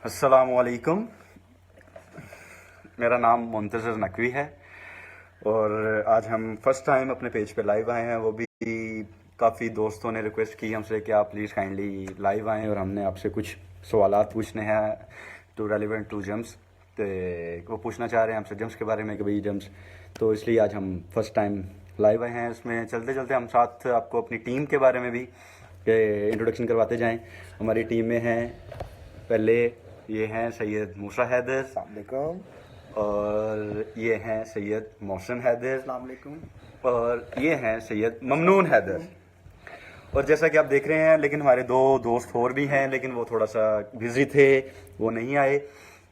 अस्सलामुअलैकुम। मेरा नाम मुंतज़र नकवी है और आज हम फर्स्ट टाइम अपने पेज पे लाइव आए हैं। वो भी काफ़ी दोस्तों ने रिक्वेस्ट की हमसे कि आप प्लीज़ काइंडली लाइव आएँ और हमने आपसे कुछ सवालात पूछने हैं टू रेलिवेंट टू जम्स। तो वो पूछना चाह रहे हैं हमसे जम्स के बारे में कि भाई जम्स, तो इसलिए आज हम फर्स्ट टाइम लाइव आए हैं। उसमें चलते चलते हम साथ आपको अपनी टीम के बारे में भी इंट्रोडक्शन करवाते जाएँ। हमारी टीम में हैं, पहले ये हैं सैयद मूसा हैदर, अस्सलाम वालेकुम। और ये हैं सैयद मोहसिन हैदर, अस्सलाम वालेकुम। और ये हैं सैयद ममनून हैदर। और जैसा कि आप देख रहे हैं, लेकिन हमारे दो दोस्त और भी हैं, लेकिन वो थोड़ा सा बिज़ी थे, वो नहीं आए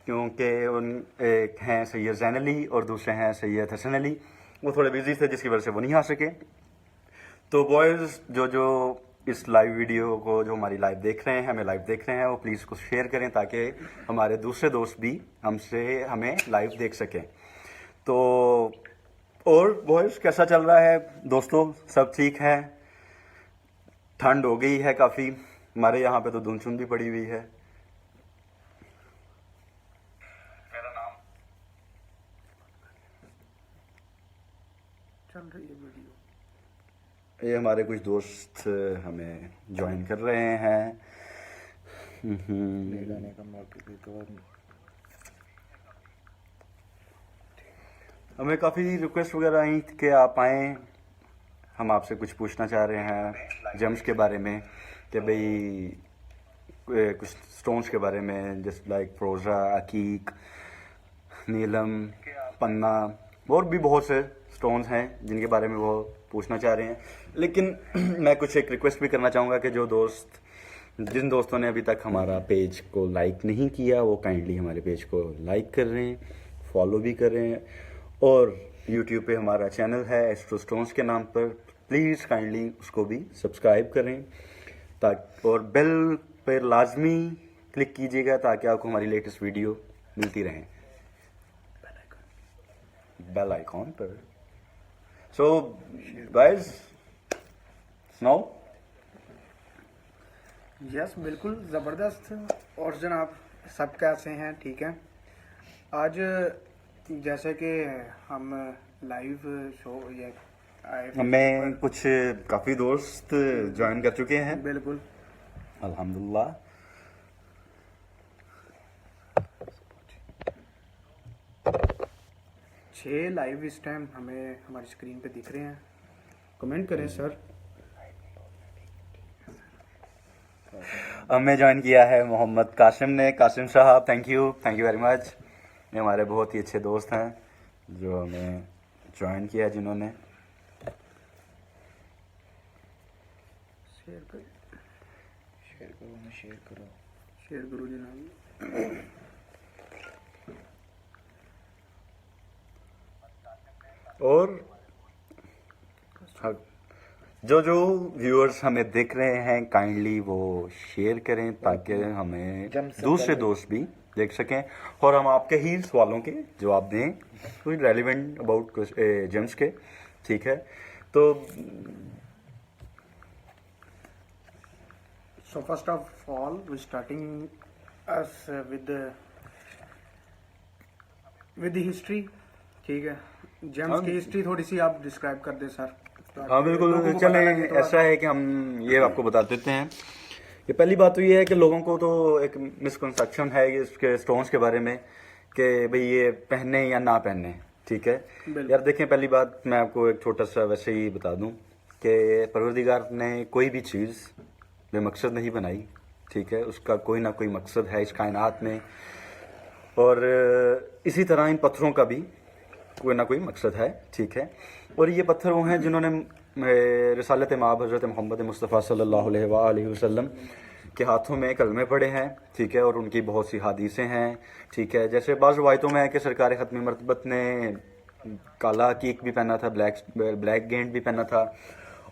क्योंकि उन एक हैं सैयद जैन अली और दूसरे हैं सैयद हसन अली। वो थोड़े बिज़ी थे जिसकी वजह से वो नहीं आ सके। तो बॉयज़ जो इस लाइव वीडियो को, जो हमारी लाइव देख रहे हैं, हमें लाइव देख रहे हैं, वो प्लीज़ को शेयर करें ताकि हमारे दूसरे दोस्त भी हमें लाइव देख सकें। तो और बॉयज़ कैसा चल रहा है दोस्तों? सब ठीक है? ठंड हो गई है काफ़ी, हमारे यहाँ पे तो धुंध भी पड़ी हुई है। मेरा नाम चल रही है वीडियो। ये हमारे कुछ दोस्त हमें ज्वाइन कर रहे हैं। ले जाने का मौके पे तो हमें काफ़ी रिक्वेस्ट वगैरह आई कि आप आएँ, हम आपसे कुछ पूछना चाह रहे हैं जम्स के बारे में कि भाई कुछ स्टोन्स के बारे में, जस्ट लाइक फ्रोज़ा, अकीक, नीलम, पन्ना, और भी बहुत से स्टोन्स हैं जिनके बारे में वो पूछना चाह रहे हैं। लेकिन मैं कुछ एक रिक्वेस्ट भी करना चाहूँगा कि जिन दोस्तों ने अभी तक हमारा पेज को लाइक नहीं किया, वो काइंडली हमारे पेज को लाइक कर रहे हैं, फॉलो भी कर रहे हैं, और यूट्यूब पे हमारा चैनल है एस्ट्रो स्टोन्स के नाम पर, प्लीज़ काइंडली उसको भी सब्सक्राइब करें ताकि, और बेल पर लाजमी क्लिक कीजिएगा ताकि आपको हमारी लेटेस्ट वीडियो मिलती रहे, बेल आइकॉन पर। सो गाइस, सुनाओ। यस, बिल्कुल ज़बरदस्त। और जनाब, सब कैसे हैं? ठीक है। आज जैसे कि हम लाइव शो ये आए, हमें कुछ काफ़ी दोस्त ज्वाइन कर चुके हैं, बिल्कुल अल्हम्दुलिल्लाह। 6 लाइव इस टाइम हमें हमारी स्क्रीन पे दिख रहे हैं। कमेंट करें सर। हमें ज्वाइन किया है मोहम्मद कासिम ने। कासिम साहब, थैंक यू वेरी मच। ये हमारे बहुत ही अच्छे दोस्त हैं जो हमें ज्वाइन किया, जिन्होंने शेयर करो जनाब। और जो व्यूअर्स हमें देख रहे हैं, काइंडली वो शेयर करें ताकि हमें दूसरे दोस्त भी देख सकें और हम आपके ही सवालों के जवाब दें, कुछ रेलिवेंट अबाउट जेम्स के। ठीक है, तो So first of all, we starting us with the history. ठीक है, जेम्स की हिस्ट्री थोड़ी सी आप डिस्क्राइब कर दें सर। हाँ बिल्कुल, चलें। ऐसा है कि हम ये आपको बता देते हैं। ये पहली बात तो ये है कि लोगों को तो एक मिसकंसेप्शन है इसके स्टोन्स के बारे में कि भाई ये पहने या ना पहने। ठीक है यार, देखें, पहली बात मैं आपको एक छोटा सा वैसे ही बता दूं कि परवरदिगार ने कोई भी चीज़ बेमकसद नहीं बनाई। ठीक है, उसका कोई ना कोई मकसद है इस कायनात में, और इसी तरह इन पत्थरों का भी कोई ना कोई मकसद है। ठीक है, और ये पत्थर वो हैं जिन्होंने रिसालत माब हज़रत मोहम्मद मुस्तफ़ा सल्लल्लाहु अलैहि वसल्लम के हाथों में कलमे पड़े हैं। ठीक है, और उनकी बहुत सी हदीसें हैं। ठीक है, जैसे बाज़ रवायतों में है कि सरकार ख़त्म मरतबत ने काला अकीक भी पहना था, ब्लैक गेंद भी पहना था,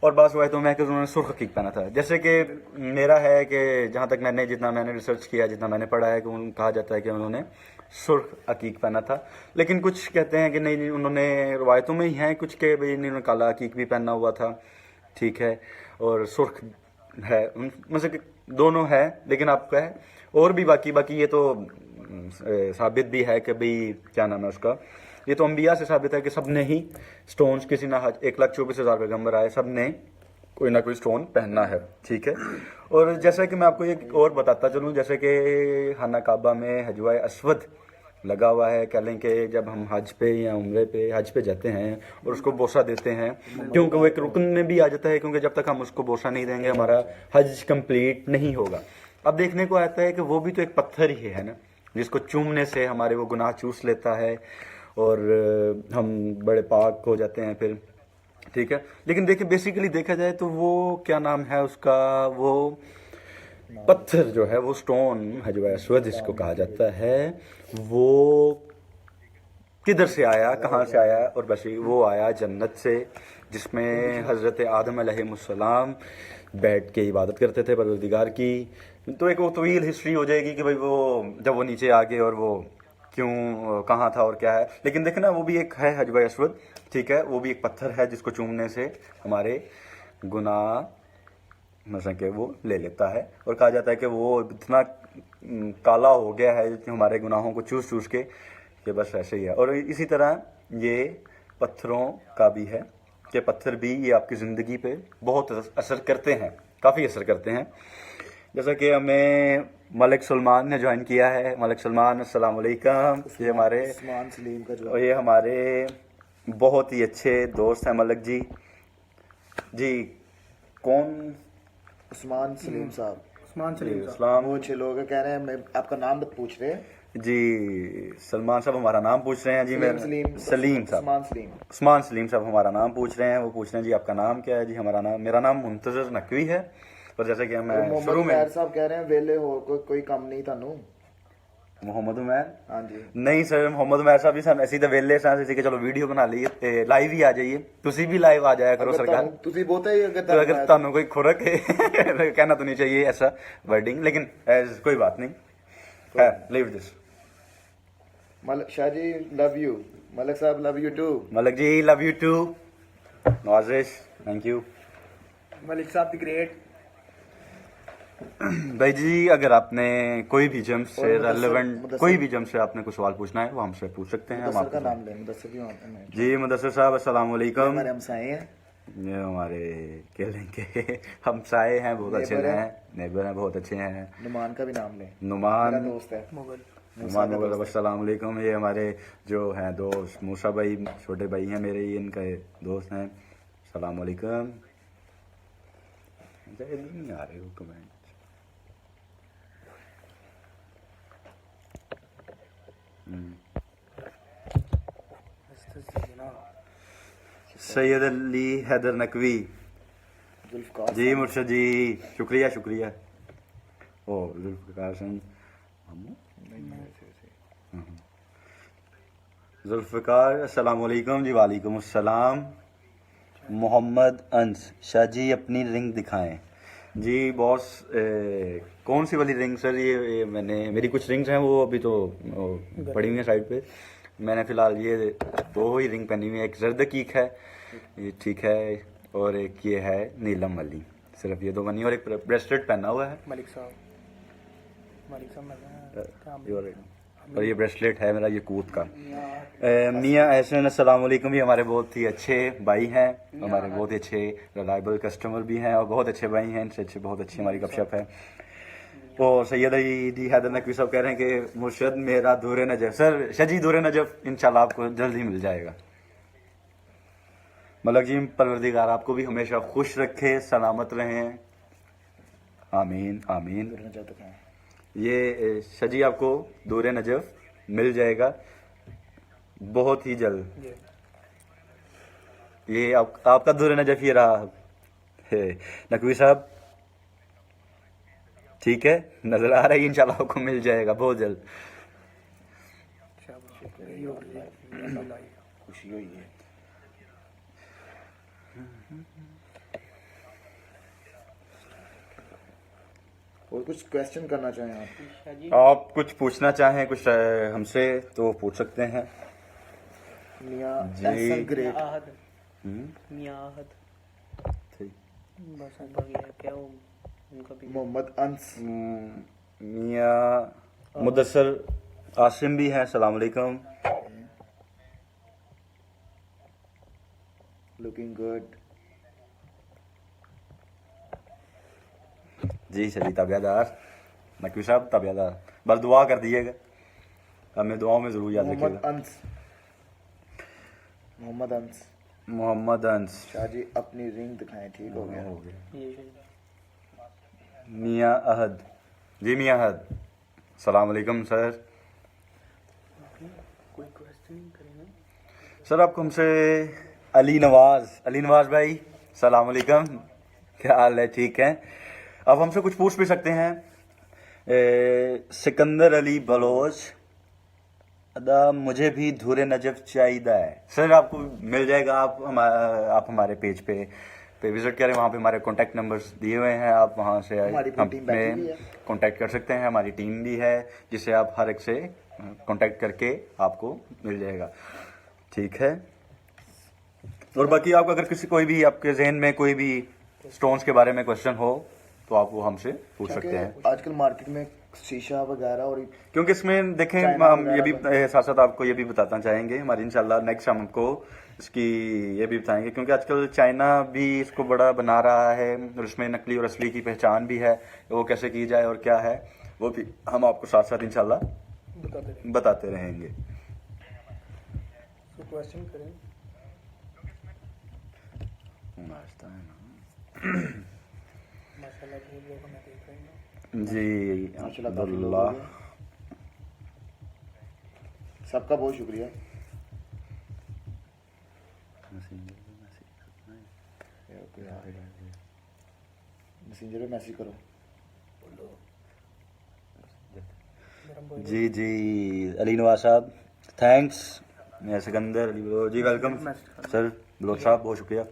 और बाज़ रवायतों में है कि उन्होंने सुर्ख अकीक पहना था। जैसे कि मेरा है कि जहाँ तक जितना मैंने रिसर्च किया, जितना मैंने पढ़ा है, कि कहा जाता है कि उन्होंने सुर्ख अकीक पहना था। लेकिन कुछ कहते हैं कि नहीं, उन्होंने रवायतों में ही हैं कुछ के भाई इन्होंने काला अकीक भी पहना हुआ था। ठीक है, और सुर्ख है, उनमें से दोनों है, लेकिन आपका है और भी बाकी बाकी ये तो साबित भी है कि भाई क्या नाम है उसका, ये तो अंबिया से साबित है कि सब ने ही स्टोन्स, किसी ना 1,24,000 पैगंबर आए, सब ने कोई ना कोई स्टोन पहनना है, ठीक है। और जैसा कि मैं आपको एक और बताता चलूँ, जैसे कि खाना काबा में हजवा अस्वद लगा हुआ है, कह लें कि जब हम हज पे या उम्रे पे हज पे जाते हैं और उसको बोसा देते हैं, क्योंकि वो एक रुकन में भी आ जाता है, क्योंकि जब तक हम उसको बोसा नहीं देंगे हमारा हज कंप्लीट नहीं होगा। अब देखने को आता है कि वो भी तो एक पत्थर ही है ना, जिसको चूमने से हमारे वो गुनाह चूस लेता है और हम बड़े पाक हो जाते हैं फिर, ठीक है। लेकिन देखिए बेसिकली देखा जाए तो वो क्या नाम है उसका, वो पत्थर जो है, वो स्टोन हजवा अस्वद जिसको कहा जाता है, वो किधर से आया, कहाँ से आया, और बस वो आया जन्नत से, जिसमें हज़रत आदम अलैहिस्सलाम बैठ के इबादत करते थे परवरदिगार की। तो एक वो तवील हिस्ट्री हो जाएगी कि भाई वो जब वो नीचे आ गए और वो क्यों कहाँ था और क्या है। लेकिन देखना वो भी एक है हजवा अस्वद, ठीक है, वो भी एक पत्थर है जिसको चूमने से हमारे गुनाह मसा के वो ले लेता है, और कहा जाता है कि वो इतना काला हो गया है हमारे गुनाहों को चूस चूस के, कि बस ऐसे ही है। और इसी तरह ये पत्थरों का भी है कि पत्थर भी ये आपकी ज़िंदगी पे बहुत असर करते हैं, काफ़ी असर करते हैं। जैसा कि हमें मलिक सलमान ने ज्वाइन किया है, मलिक सलमान अस्सलाम वालेकुम। ये हमारे उस्मान सलीम का जो और ये हमारे बहुत ही अच्छे दोस्त हैं मलिक जी। जी कौन? उस्मान सलीम साहब, उस्मान सलीम साहब। इस्लाम वो अच्छे लोग हैं, कह रहे हैं मैं आपका नाम पूछ रहे हैं। जी, सलमान साहब हमारा नाम पूछ रहे हैं जी। मैं सलीम साहब, उस्मान सलीम, उस्मान सलीम साहब हमारा नाम पूछ रहे हैं। वो पूछ रहे हैं जी आपका नाम क्या है? जी हमारा नाम, मेरा नाम मुंतजर नकवी है। और जैसे कि मैं शुरू मोहम्मद में उमैर साहब कह रहे हैं वेले हो कोई काम नहीं थानू। मोहम्मद उमैर, हाँ जी, नहीं सर, मोहम्मद उमैर साहब जी ਸਾਨੂੰ ਅਸੀਂ ਤਾਂ ਵੇਲੇ ਸਾਂ, ਅਸੀਂ ਕਿ ਚਲੋ ਵੀਡੀਓ ਬਣਾ ਲਈਏ ਤੇ ਲਾਈਵ ਹੀ ਆ ਜਾਈਏ, ਤੁਸੀਂ भी लाइव आ जाया करो सरकार। तुसी बहुत ही तो अगर ਤੁਹਾਨੂੰ कोई खुरक है कहना तो नहीं चाहिए ऐसा वर्डिंग, लेकिन एज कोई बात नहीं है, leave this. Malik Shah ji love you, Malik sahab love you too. Malik ji love you too, नवाजिश thank you. Malik sahab the great. भाई जी अगर आपने कोई भी जम से रेलेवेंट, मुदस्सिर- कोई भी जम से आपने कोई सवाल पूछना है वो हमसे पूछ सकते हैं। हम मुदस्सिर का आपको नाम ले, मुदस्सिर क्यों आता है? जी मुदस्सिर साहब अस्सलाम वालेकुम। हमारे हमसाए हैं, ये हमारे कह लेंगे हमसाए हैं, बहुत अच्छे नेबर हैं, नेबर हैं, बहुत अच्छे हैं। नुमान का भी नाम ले, नुमान, मेरा दोस्त है। मुगल। नुमान मुगल, अस्सलाम वालेकुम। ये हमारे जो हैं दोस्त मूसा भाई, छोटे भाई हैं मेरे, ये इनके दोस्त हैं। अस्सलाम वालेकुम। इधर नहीं आ रहे हो कमेंट। सैयद अली हैदर नकवी, जुल्फकार जी मुर्शद जी, शुक्रिया शुक्रिया। ओ जुल्फकार सिंह, जुल्फकार अस्सलाम वालेकुम। जी वालेकुम अस्सलाम। मोहम्मद अंस, शाह जी अपनी रिंग दिखाएं। जी बॉस, कौन सी वाली रिंग सर? ये मैंने, मेरी कुछ रिंग्स हैं वो अभी तो पड़ी हुई हैं साइड पे। मैंने फ़िलहाल ये दो ही रिंग पहनी हुई है, एक जर्द कीक है ये, ठीक है, और एक ये है नीलम वाली, सिर्फ ये दो बनी, और एक ब्रेसलेट पहना हुआ है। मलिक साहब, मलिक साहब और ये ब्रेसलेट है मेरा यकूत का। मियाँ एहसन अस्सलाम वालेकुम। ये हमारे बहुत ही अच्छे भाई हैं, हमारे बहुत ही अच्छे रिलायबल कस्टमर भी हैं और बहुत अच्छे भाई हैं, इनसे अच्छे बहुत अच्छी हमारी गपशप है। और सैयद अली हैदर नकवी साहब कह रहे हैं कि मुर्शद मेरा दूर नजफ, सर शजी दूर नजफ इंशाल्लाह आपको जल्द ही मिल जाएगा। मलक जी परवरदिगार आपको भी हमेशा खुश रखे, सलामत रहें, आमीन आमीन। ये शजी आपको दूर नजफ मिल जाएगा बहुत ही जल्द। ये आपका दूर नजफ ये रहा है नकवी साहब, ठीक है, नजर आ रहा है, इंशाल्लाह आपको मिल जाएगा बहुत जल्द। खुशी हुई है। और कुछ क्वेश्चन करना चाहें आप कुछ पूछना चाहें कुछ हमसे तो पूछ सकते हैं। मियां जी। एहसन ग्रेट, ठीक। बस बगैर क्या हो उनका भी। मोहम्मद अंस, मियाँ मुदस्सर आसिम भी हैं, सलाम अलैकुम। Looking good. जी चलिए, ताबियादार नकवी साहब, ताबियादार बस दुआ कर दीजिएगा, हमें दुआओं में ज़रूर याद मोहम्मद रखिएगा। अंस, मोहम्मद अंस। मोहम्मद अंस, शाह जी अपनी रिंग दिखाएं, ठीक हो गया। मियाँ अहद, जी मियाँ अहद, सलाम अलैकुम सर। कोई क्वेश्चन करेंगे? सर आपको हमसे अली नवाज भाई, सलाम अलैकुम, क्या हाल है, ठीक है? आप हमसे कुछ पूछ भी सकते हैं। सिकंदर अली बलोच, अदा मुझे भी धूरे नजफ चाहिए है। सर आपको मिल जाएगा, आप हमारे पेज पे विजिट करें, वहाँ पे हमारे कॉन्टैक्ट नंबर्स दिए हुए हैं, आप वहाँ से हमारी पूरी टीम बैठी हुई है। कॉन्टैक्ट कर सकते हैं। हमारी टीम भी है जिसे आप हर एक से कॉन्टैक्ट करके आपको मिल जाएगा, ठीक है? और बाकी आप अगर कोई भी आपके जहन में कोई भी स्टोन्स के बारे में क्वेश्चन हो तो आप वो हमसे पूछ सकते हैं, आजकल मार्केट में शीशा वगैरह और क्योंकि इसमें देखें चाइना हम ये भी वगैरह साथ साथ आपको ये भी बताना चाहेंगे, हमारी इंशाल्लाह नेक्स्ट हम आपको इसकी ये भी बताएंगे, क्योंकि आजकल चाइना भी इसको बड़ा बना रहा है और इसमें नकली और असली की पहचान भी है, वो कैसे की जाए और क्या है वो भी हम आपको साथ साथ इंशाल्लाह बताते रहेंगे। तो क्वेश्चन करें। माशाल्लाह बहुत लोग हमें देख रहे हैं। जी माशाल्लाह काफी लोग अब्दुल्ला, हो गए। सबका बहुत शुक्रिया। मैसेंजर पे मैसेज करो। जी जी अली नवाज साहब, थैंक्स। मैं सिकंदर अली बलोच जी, वेलकम सर बलोच साहब, बहुत शुक्रिया।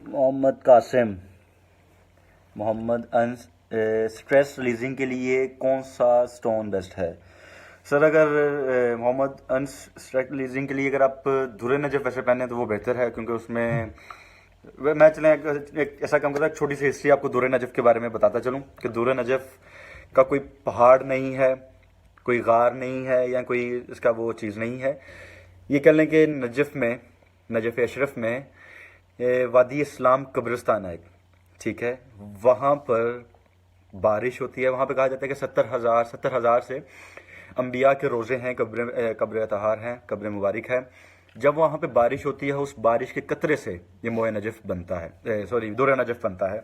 मोहम्मद कासिम, मोहम्मद अंस, स्ट्रेस रिलीजिंग के लिए कौन सा स्टोन बेस्ट है? सर अगर मोहम्मद अंस स्ट्रेस रिलीजिंग के लिए अगर आप धुरे नजफ वैसे पहने तो वो बेहतर है, क्योंकि उसमें मैं चलें एक ऐसा काम करता है, छोटी सी हिस्ट्री आपको धुरे नजफ के बारे में बताता चलूँ कि धुरे नजफ का कोई पहाड़ नहीं है, कोई गार नहीं है, या कोई इसका वो चीज़ नहीं है। ये कह लें कि नजफ में, नजफ अशरफ में वादी इस्लाम कब्रिस्तान है एक, ठीक है? वहाँ पर बारिश होती है, वहाँ पे कहा जाता है कि 70,000 से अंबिया के रोज़े हैं, कब्र तहार हैं, कब्र मुबारक है। जब वहाँ पे बारिश होती है, उस बारिश के कतरे से ये मोए नजफ बनता है, सॉरी दुरे नजफ बनता है,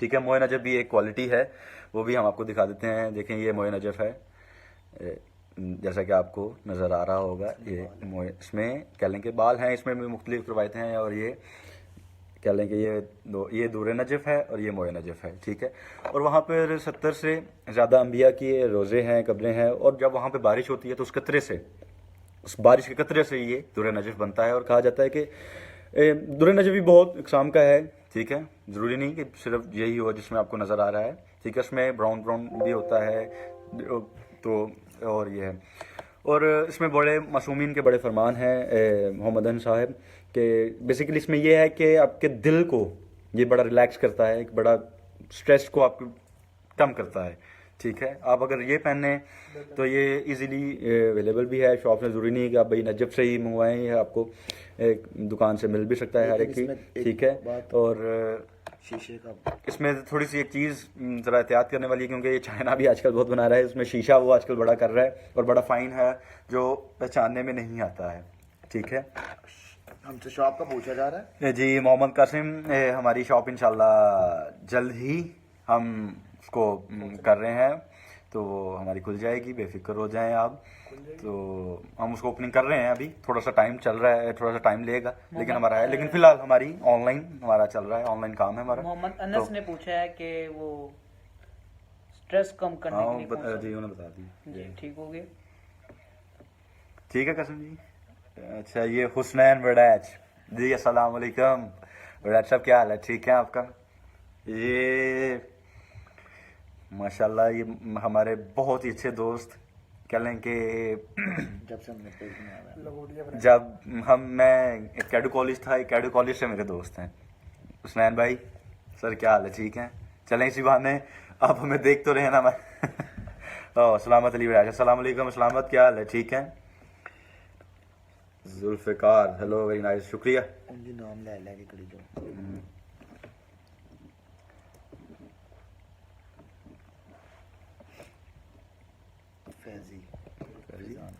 ठीक है? मोए नजफ भी एक क्वालिटी है, वो भी हम आपको दिखा देते हैं। देखें ये मोए नजफ है, जैसा कि आपको नज़र आ रहा होगा, ये मोए, इसमें कह लें कि बाल हैं, इसमें भी मुख्तलिफ रवायतें हैं, और ये कह लें कि ये दूर नजफ है और ये मोए नजफ है, ठीक है? और वहाँ पर 70 से ज़्यादा अंबिया की रोज़े हैं, कब्रें हैं, और जब वहाँ पे बारिश होती है तो उस कतरे से, उस बारिश के कतरे से ये दूर नजफ बनता है। और कहा जाता है कि दूर नजफ भी बहुत इकसाम का है, ठीक है? ज़रूरी नहीं कि सिर्फ यही हो जिसमें आपको नज़र आ रहा है, ठीक है? इसमें ब्राउन भी होता है, तो और ये है। और इसमें बड़े मासूमीन के बड़े फरमान हैं मोहम्मद अन साहब के, बेसिकली इसमें यह है कि आपके दिल को ये बड़ा रिलैक्स करता है, एक बड़ा स्ट्रेस को आपको कम करता है, ठीक है? आप अगर ये पहने तो ये इजीली अवेलेबल भी है शॉप में, ज़रूरी नहीं है कि आप भाई नजफ से ही मंगवाएं, या आपको एक दुकान से मिल भी सकता है हर एक की, ठीक है? और शीशे का इसमें थोड़ी सी एक चीज़ ज़रा एहतियात करने वाली है, क्योंकि ये चाइना भी आजकल बहुत बना रहा है, इसमें शीशा वो आजकल बड़ा कर रहा है और बड़ा फाइन है, जो पहचानने में नहीं आता है, ठीक है? हमसे शॉप का पूछा जा रहा है। जी मोहम्मद कासिम, हमारी शॉप इंशाल्लाह जल्द ही हम उसको कर रहे हैं, तो वो हमारी खुल जाएगी, बेफिक्र हो जाएं आप। तो हम उसको ओपनिंग कर रहे हैं, अभी थोड़ा सा टाइम चल रहा है, थोड़ा सा टाइम लेगा, लेकिन हमारा है, लेकिन फिलहाल हमारी ऑनलाइन हमारा चल रहा है, ऑनलाइन काम है हमारा। मोहम्मद अनस ने पूछा है कि वो स्ट्रेस कम करने के लिए कौन सा? जी उन्होंने बता दी जी ठीक हो गया। ठीक है कासिम जी। अच्छा ये हुसनैन वड़ैच जी, अस्सलाम वालेकुम वड़ैच साहब, क्या हाल है, ठीक है आपका? ये माशाल्लाह ये हमारे बहुत ही अच्छे दोस्त, कह लें कि जब से हमने पेज में आया जब मैं कैडू कॉलेज था, कैडू कॉलेज से मेरे दोस्त हैं। हुसनैन भाई सर क्या हाल है, ठीक है? चलें इसी बहाने आप हमें देख तो रहे हैं ना। मैं ओह सलामत अली भाई, अस्सलाम वालेकुम। सलामत, क्या हाल है? ठीक है। जुल्फ़िकार, हेलो, वेरी नाइस, शुक्रिया। उनकी नाम ले लेके करी जो फैजी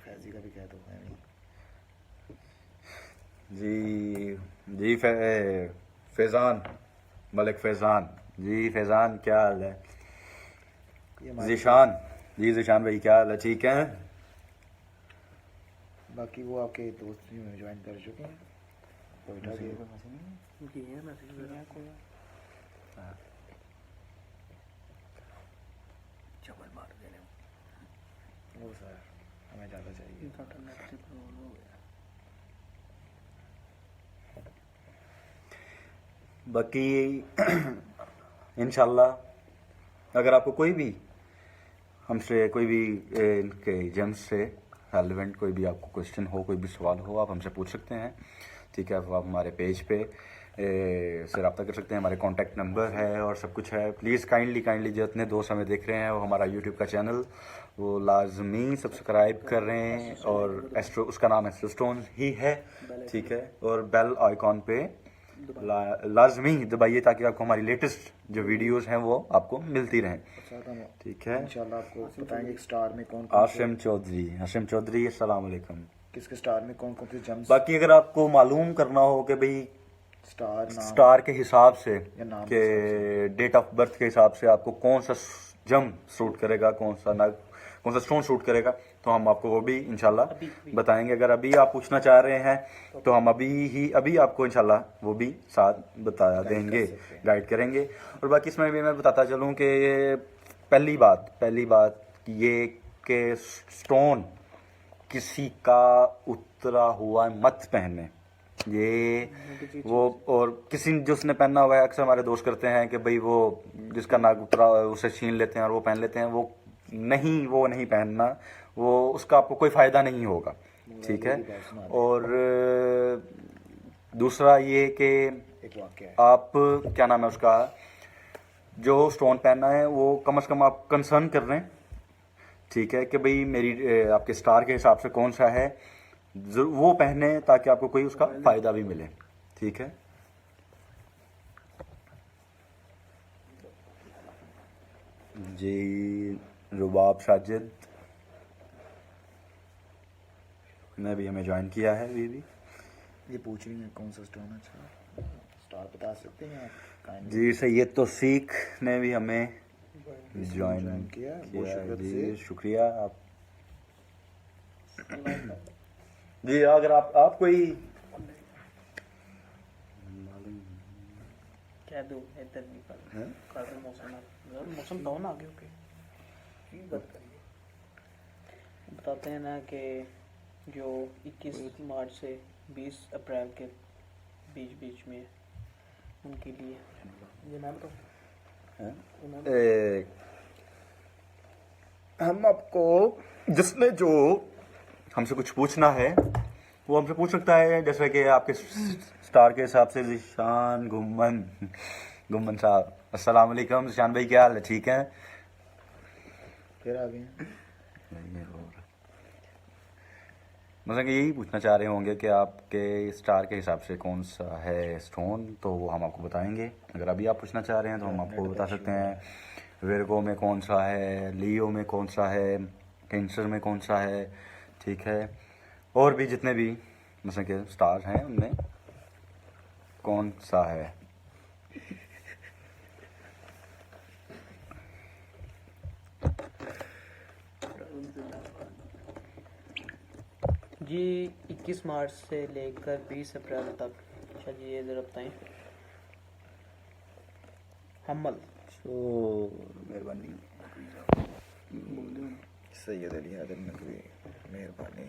फैजी का भी कह दो है नहीं। जी फैज़ान, मलिक फैज़ान। जी फैज़ान, क्या हाल है? ये हमारे- ज़ीशान, जी ज़ीशान भाई, क्या हाल है? ठीक है। बाकी वो आपके दोस्त भी में ज्वाइन कर चुके हैं। कोयटा के ये है मैसेज वगैरह कोई चबल मार देने वो सर हमें ज़्यादा चाहिए। इंटरनेट से प्रॉब्लम हो गया। बाकी इंशाल्लाह अगर आपको कोई भी हमसे कोई भी इनके एजेंट्स से रेलिवेंट कोई भी आपको क्वेश्चन हो, कोई भी सवाल हो, आप हमसे पूछ सकते हैं। ठीक है, आप हमारे पेज पे से रब्ता कर सकते हैं। हमारे कॉन्टैक्ट नंबर है और सब कुछ है। प्लीज़ काइंडली जितने दोस्त हमें देख रहे हैं वो हमारा यूट्यूब का चैनल वो लाजमी सब्सक्राइब कर रहे हैं और एस्ट्रो उसका नाम एस्ट्रो स्टोन ही है। ठीक है, और बेल आइकॉन पे लाजमी दबाइए ताकि आपको हमारी लेटेस्ट जो वीडियोस हैं वो आपको मिलती रहें। ठीक है। इंशाल्लाह आपको बताएंगे कि स्टार में कौन आसिम चौधरी, अस्सलाम वालेकुम। किसके स्टार में कौन कौन से जम्स बाकी अगर आपको मालूम करना हो कि भाई स्टार नाम स्टार के हिसाब से या नाम के डेट ऑफ बर्थ के हिसाब से आपको कौन सा जम सूट करेगा, कौन सा स्टोन सूट करेगा, तो हम आपको वो भी इंशाल्लाह बताएंगे। अगर अभी आप पूछना चाह रहे हैं तो हम अभी आपको इंशाल्लाह वो भी साथ बता देंगे, गाइड करेंगे। और बाकी इसमें भी मैं बताता चलूँ कि पहली बात ये कि स्टोन किसी का उतरा हुआ मत पहने। ये वो और किसी जिसने पहना हुआ है, अक्सर हमारे दोस्त करते हैं कि भाई वो जिसका नाक उतरा हुआ है उसे छीन लेते हैं और वो पहन लेते हैं। वो नहीं पहनना, वो उसका आपको कोई फ़ायदा नहीं होगा। ठीक है। और दूसरा ये कि एक वाक्य है। आप क्या नाम है उसका, जो स्टोन पहनना है वो कम से कम आप कंसर्न कर रहे हैं। ठीक है कि भाई मेरी आपके स्टार के हिसाब से कौन सा है वो पहने ताकि आपको कोई उसका फायदा भी मिले। ठीक है। जी रुबाब साजिद ने भी हमें ज्वाइन किया है। अभी भी ये पूछ रही है कौन सा स्टोन अच्छा स्टार बता सकते हैं आप काइंडली। जी सैयद तौसीक ने भी हमें ज्वाइन किया किया। जी शुक्रिया आप। जी अगर आप कोई क्या दूं इधर भी कर दो मौसम तो ना आगे ओके बताते हैं ना कि जो 21 मार्च से 20 अप्रैल के बीच में उनके लिए ये नाम तो हम आपको जिसने जो हमसे कुछ पूछना है वो हमसे पूछ सकता है। जैसे कि आपके स्टार के हिसाब से ज़ीशान गुम्मन साहब, अस्सलाम वालेकुम। ज़ीशान भाई क्या हाल है? ठीक है। फिर आ गए मतलब यही पूछना चाह रहे होंगे कि आपके स्टार के हिसाब से कौन सा है स्टोन, तो वो हम आपको बताएंगे। अगर अभी आप पूछना चाह रहे हैं तो हम आपको बता सकते हैं विर्गो में कौन सा है, लियो में कौन सा है, कैंसर में कौन सा है। ठीक है। और भी जितने भी मतलब के स्टार हैं उनमें कौन सा है। जी 21 मार्च से लेकर 20 अप्रैल तक। अच्छा जी ये ज़रा बताएं। हमल मेहरबानी। सैयद अली आदम नकवी मेहरबानी।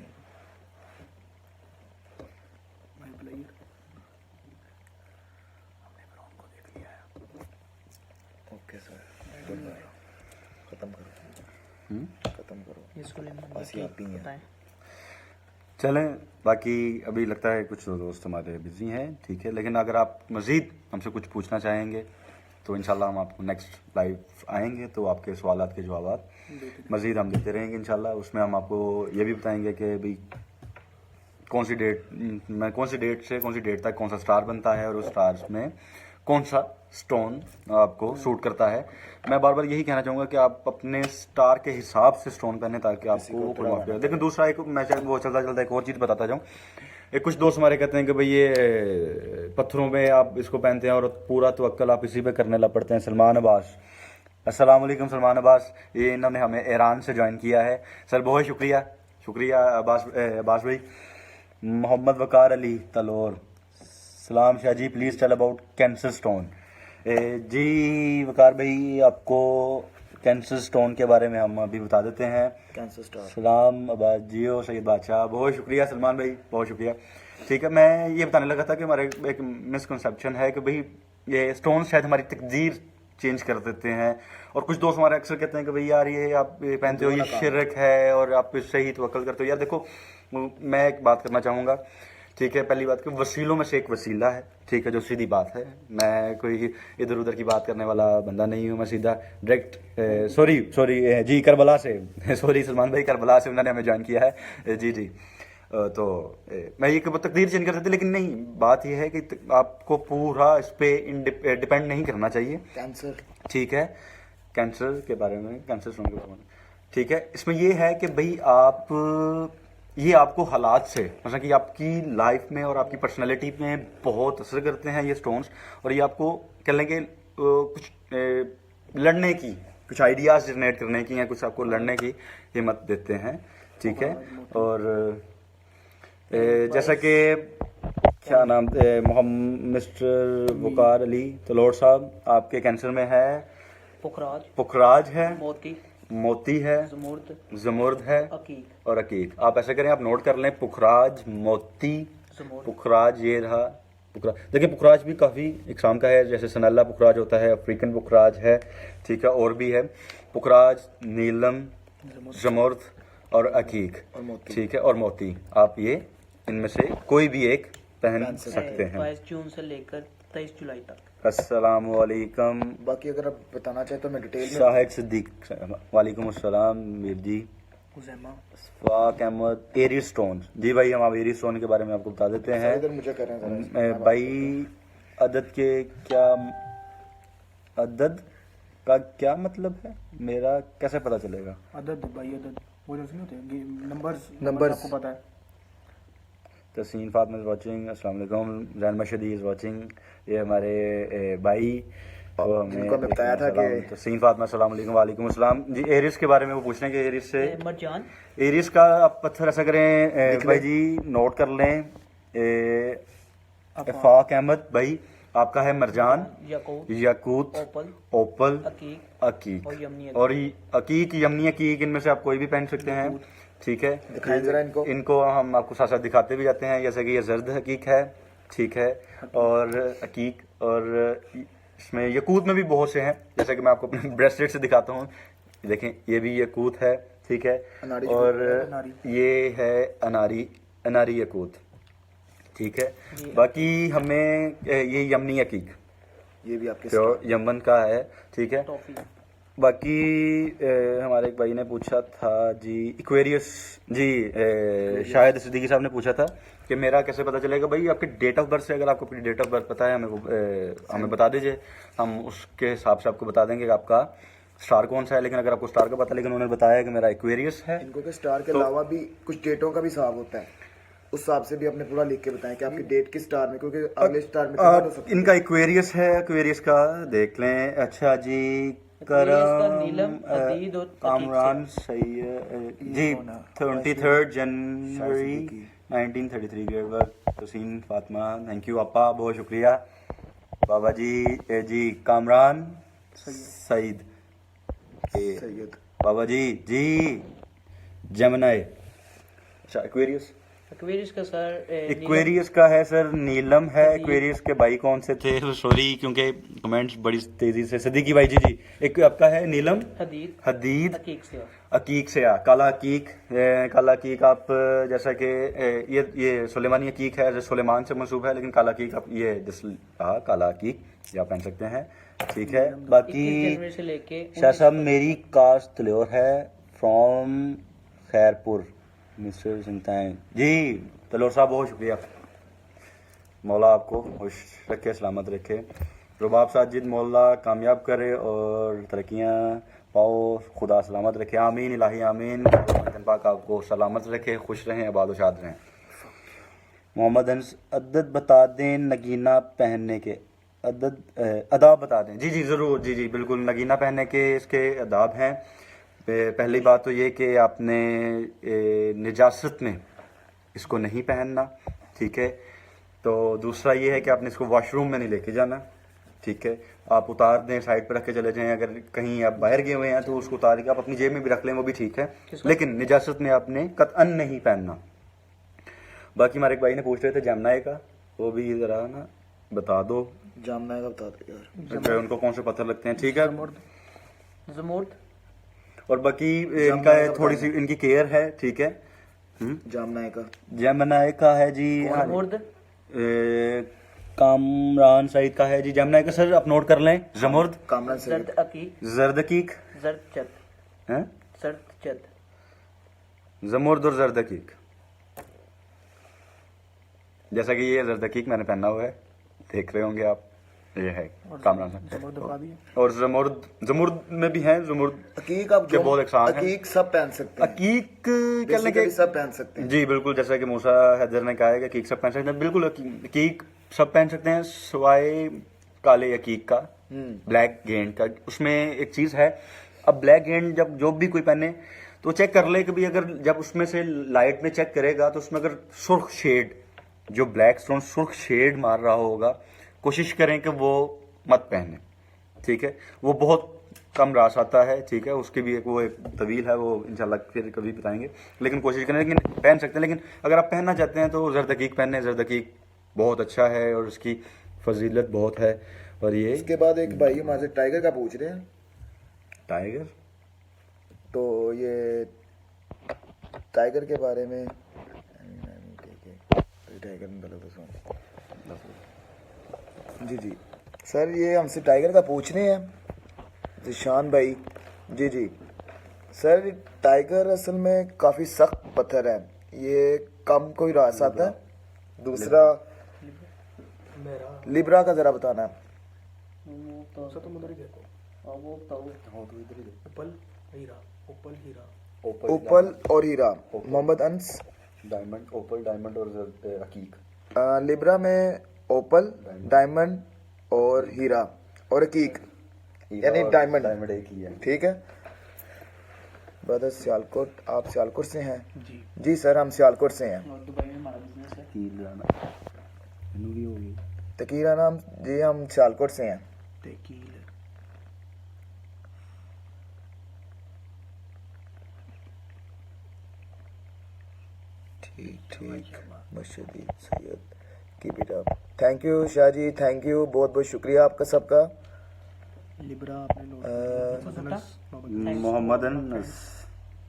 Okay sir goodbye. खत्म करो ये सुलेमान बस ये आप ही हैं। बताएं। चलें, बाकी अभी लगता है कुछ दोस्त हमारे बिजी हैं। ठीक है, लेकिन अगर आप मज़ीद हमसे कुछ पूछना चाहेंगे तो इंशाल्लाह हम आपको नेक्स्ट लाइव आएंगे तो आपके सवालात के जवाब मज़ीद हम देते रहेंगे इंशाल्लाह। उसमें हम आपको ये भी बताएंगे कि भाई कौन सी डेट से कौन सी डेट तक कौन सा स्टार बनता है और उस स्टार में कौन सा स्टोन आपको सूट करता है। मैं बार बार यही कहना चाहूँगा कि आप अपने स्टार के हिसाब से स्टोन पहने ताकि आपको कोई माफिया। लेकिन दूसरा एक मैं वो चलता एक और चीज़ बताता जाऊँ। एक कुछ दोस्त हमारे कहते हैं कि भाई ये पत्थरों में आप इसको पहनते हैं और पूरा तवक्कल आप इसी पे करने लग पड़ते हैं। सलमान अब्बास, अस्सलाम वालेकुम सलमान अब्बास, ये इन्होंने हमें ईरान से ज्वाइन किया है। सर बहुत शुक्रिया अब्बास भाई। मोहम्मद वकार अली तलोर, सलाम Shah ji, please tell about cancer stone. जी वकार भाई, आपको कैंसर स्टोन के बारे में हम अभी बता देते हैं। Cancer star. सलाम अब्बास जियो सैयद बादशाह, बहुत शुक्रिया सलमान भाई, बहुत शुक्रिया। ठीक है, मैं ये बताने लगा था कि हमारे एक मिसकंसेप्शन है कि भाई ये स्टोन शायद हमारी तकदीर चेंज कर देते हैं। और कुछ दोस्त हमारे अक्सर कहते हैं कि भाई यार ये आप पहनते हो ये शिरक है और आप इससे ही तवक्कल करते हो। यार देखो, मैं एक बात करना चाहूँगा, ठीक है, पहली बात कि वसीलों में से एक वसीला है, ठीक है, जो सीधी बात है। मैं कोई इधर उधर की बात करने वाला बंदा नहीं हूँ, मैं सीधा डायरेक्ट सॉरी जी करबला से सॉरी सलमान भाई, करबला से उन्होंने हमें ज्वाइन किया है। जी तो मैं ये तकदीर चेंज कर सकती, लेकिन नहीं, बात यह है कि आपको पूरा इस पर डिपेंड नहीं करना चाहिए। कैंसर, ठीक है, कैंसर के बारे में, कैंसर स्टोन के बारे में, ठीक है, इसमें यह है कि भाई ये आपको हालात से, मतलब कि आपकी लाइफ में और आपकी पर्सनैलिटी में बहुत असर करते हैं ये स्टोन्स। और ये आपको कह लेंगे कुछ लड़ने की, कुछ आइडियाज़ जनरेट करने की या कुछ आपको लड़ने की हिम्मत देते हैं। ठीक है, और जैसा कि क्या नाम मिस्टर वकार अली तलोर साहब, आपके कैंसर में है पुखराज है, मोती है, जमुर्द है और अकीक। आप ऐसे करें, आप नोट कर लें, पुखराज, मोती, पुखराज, ये रहा पुखराज। देखिए पुखराज भी काफ़ी इकसाम का है, जैसे सनल्ला पुखराज होता है, अफ्रीकन पुखराज है, ठीक है, और भी है पुखराज, नीलम, जमुर्द और अकीक, ठीक है, और मोती। आप ये इनमें से कोई भी एक पहन सकते हैं 22 जून से लेकर 23 जुलाई तक। अस्सलाम वालेकुम। बाकी अगर आप बताना चाहें तो मैं डिटेल में। शाहिद सिद्दीक, वालेकुम अस्सलाम मीर जी। फाक अहमद, एरिस स्टोन, जी भाई हम आप एरिस स्टोन के बारे में आपको बता देते हैं। इधर मुझे कर रहे हैं भाई, अदद के क्या, अदद का क्या मतलब है, मेरा कैसे पता चलेगा? अदद भाई, अदद वो जो नहीं होते नंबर्स आपको पता है। तसीन फातमा इज़ वाचिंग, अस्सलाम वालेकुम। जैन मशदी इज़ वाचिंग, ये हमारे भाई जिनको मैं बताया था कि तसीन फातमा, अस्सलाम वालेकुम। वालेकुम अस्सलाम जी। एरिस के बारे में वो पूछ रहे हैं कि एरिस से मरजान, एरिस का आप पत्थर ऐसा करें भाई जी, नोट कर लें। फाक अहमद भाई, आपका है मरजान, याकूत, ओपल, अकीक और अकीक, यमनी अकीक, इनमें से आप कोई भी पहन सकते हैं। ठीक है, दिखाएं जरा इनको हम आपको साथ साथ दिखाते भी जाते हैं, जैसे कि ये जर्द हकीक है, ठीक है, और अकीक, और इसमें यकूत में भी बहुत से हैं, जैसे कि मैं आपको अपने ब्रेसलेट से दिखाता हूँ। देखें, ये भी यकूत है, ठीक है, और ये है अनारी यकूत, ठीक है। बाकी हमें ये यमनी अकीक, ये भी आपके प्योर यमन का है, ठीक है। बाकी हमारे एक भाई ने पूछा था जी, इक्वेरियस जी, शायद सिद्दीकी साहब ने पूछा था कि मेरा कैसे पता चलेगा। भाई आपके डेट ऑफ बर्थ से, अगर आपको अपनी डेट ऑफ बर्थ पता है हमें बता दीजिए, हम उसके हिसाब से आपको बता देंगे कि आपका स्टार कौन सा है। लेकिन अगर आपको स्टार का पता, लेकिन उन्होंने बताया कि मेरा इक्वेरियस है। इनको के स्टार के अलावा भी कुछ डेटों का भी हिसाब होता है, उस हिसाब से भी अपने पूरा लिख के बताएं कि आपकी डेट किस स्टार में, क्योंकि अगले स्टार में हो सकता है। इनका इक्वेरियस है, इक्वेरियस का देख लें। अच्छा जी, करम कामरान सैयद जी, 23 जनवरी 1933 great work, Taseen Fatima, thank you आपा, बहुत शुक्रिया बाबा जी। जी कामरान सईद बाबा जी जमनाए। अच्छा, एक्वेरियस का सर एक्वेरियस का है सर, नीलम है। एक्वेरियस के भाई कौन से थे, सॉरी क्योंकि कमेंट्स बड़ी तेजी से। सदीकी भाई जी एक आपका है नीलम, हदीद, अकीक से काला अकीक आप, जैसा कि ये सुलेमानी अकीक है, सुलेमान से मंसूब है, लेकिन काला अकीक आप ये काला अकीक ये आप पहन सकते हैं। ठीक है। बाकी 21 जनवरी से लेके शाह साहब मेरी कास्ट तल्योर है फ्रॉम खैरपुर मिस्टर सिंह जी। तल्योर साहब बहुत शुक्रिया, मौला आपको खुश रखे सलामत रखे, रुबाब साजिद मौला कामयाब करे और तरक्कियाँ पाओ, खुदा सलामत रखे, आमीन इलाही आमीन। पाक आपको सलामत रखे, खुश रहें, आबाद और शाद रहें। मोहम्मद अनस अदद बता दें नगीना पहनने के अदाब बता दें। जी जी ज़रूर, जी जी बिल्कुल, नगीना पहनने के इसके अदाब हैं। पहली बात तो ये कि आपने निजासत में इसको नहीं पहनना, ठीक है। तो दूसरा ये है कि आपने इसको वॉशरूम में नहीं लेके जाना, ठीक है। आप उतार दें, साइड पर रख के चले जाएं। अगर कहीं आप बाहर गए हुए हैं तो उसको उतार के आप अपनी जेब में भी रख लें, वो भी ठीक है, लेकिन निजासत में आपने कतअन नहीं पहनना। बाकी हमारे एक भाई ने पूछ रहे थे जमनाए का, वो भी ज़रा ना बता दो, जामना का बता दो यार, अच्छा, उनको कौन से पत्थर लगते हैं, ठीक है। जमूर्द और बाकी इनका थोड़ी सी इनकी केयर है, ठीक है। जामना का जमनाए का है जी, जमूर्द कामरान सईद का है जी। जमनाए का सर आप नोट कर लें। जमुर्द, कामरान से जर्द अकीक, जर्दकीक, जर्द चद, हैं, जर्द चद, जमुर्द और जर्दकीक। जैसा कि ये जर्दकीक मैंने पहना हुआ है, देख रहे होंगे आप, ये है कामरान साहब। और जमुर्द में भी हैं, जमुर्द अकीक आप के बहुत अकसाम हैं। अकीक सब पहन सकते हैं, अकीक कहने के बेसिकली सब पहन सकते हैं। जी बिल्कुल, जैसा कि मूसा हैदर ने कहा है कि अकीक सब पहन सकते हैं, बिल्कुल अकीक सब पहन सकते हैं सिवाय काले अकीक का, ब्लैक गेंड का। उसमें एक चीज़ है, अब ब्लैक गेंड जब जो भी कोई पहने तो चेक कर ले कि भी अगर जब उसमें से लाइट में चेक करेगा तो उसमें अगर सुर्ख शेड, जो ब्लैक स्टोन सुर्ख शेड मार रहा होगा, कोशिश करें कि वो मत पहने, ठीक है। वो बहुत कम रास आता है, ठीक है। उसकी भी एक तवील है, वो इंशाल्लाह फिर कभी बताएंगे, लेकिन कोशिश करें, लेकिन पहन सकते हैं। लेकिन अगर आप पहनना चाहते हैं तो जर्दकीक पहने, जर्दकीक बहुत अच्छा है और उसकी फजीलत बहुत है। और ये इसके बाद एक भाई हमारे टाइगर का पूछ रहे हैं, टाइगर, तो ये टाइगर के बारे में टाइगर जी जी सर, ये हमसे टाइगर का पूछ रहे हैं जिशान भाई। जी जी सर, टाइगर असल में काफ़ी सख्त पत्थर है, ये कम कोई रास आता है। दूसरा लिब्रा का ज़रा बताना। ओपल और हीरा, मोहम्मद अंस। डायमंड, ओपल, डायमंड और अकीक। लिब्रा में ओपल, डायमंड और हीरा और अकीक, यानी डायमंड एक ही है, ठीक है। ब्रदर सियालकोट, आप सियालकोट से हैं? जी जी सर, हम सियालकोट से हैं। और दुबई में हमारा बिजनेस है। तकीरा नाम जी, हम सियालकोट से हैं। ठीक ठीक, Mashhoor Syed keep it up. Thank you Shah ji, thank you, बहुत बहुत शुक्रिया आपका सबका। लिब्रा आपने मोहम्मद अनस